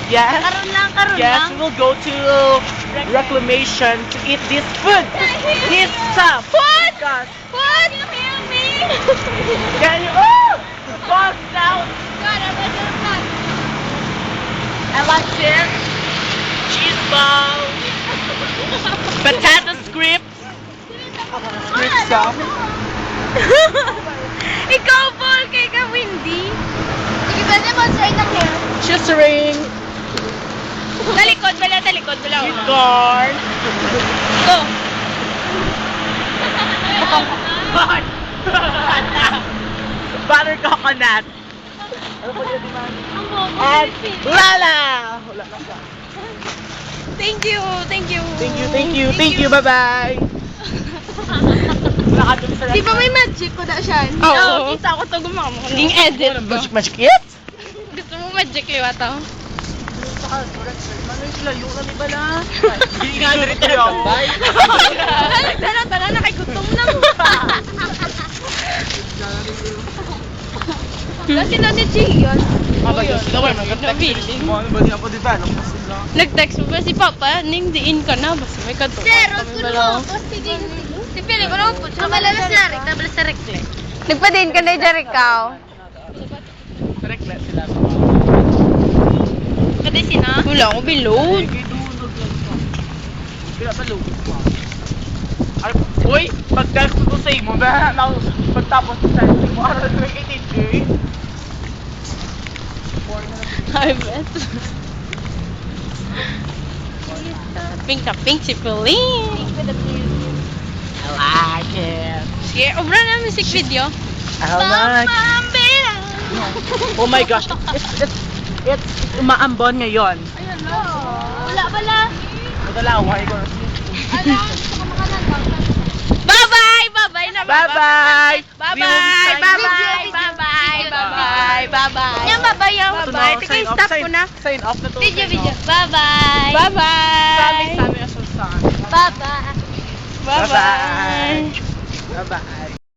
Yes. Karon Yes, lang. we will go to reclamation to eat this food. This stuff. What? Because What? You hear me? can you? Oh, falls down. God, I was just not. I like this. Cheese ball. Potato script. Script stuff. Ikaw, Paul, kay ka Windy. Sige, pwede mo sa ng hair. Chittering. Talikod, bala. Sweet corn. Go. Butter coconut. Ano po yun, Diman? And Lala! Wala lang ba? Thank you. Thank you, bye-bye! Wala ka dun sa Di ba may magic ko na siya? Oo. Kita ko to gumama. Ging edit ko. Magic it? Gusto mo magic yung ito? Layo kami bala. Hindi nga dito yung bay. Tara, nakigutom na. Kasi na ni Gian. Nag-text mo ba si Papa? Ning diin ka na. Basta may kato. Sir, kami bala. Si Pili ko lang po. Nabala sa rekle. Nagpadin ka na yung Jericho. Reckless sila. Kada sina? Wala ko bilog. Bila pa lugod ko. Ay, uy, pagtest ko sa imo, pagtapos ko sa imo, araw na 18K. I bet. Pink si Pauline. I like it. Sige, obra na music video. I like it. Oh my gosh, it's umaambon ngayon. Ayun no. Wala bala. Ito lang, why ko. Bye-bye na. Bye-bye. Bye-bye. Yan, bye-bye yan. Bye-bye. Tika, stop ko na. Sign off na to. Video. Bye-bye. Sami, Asusan. Bye-bye. Bye-bye. Bye-bye.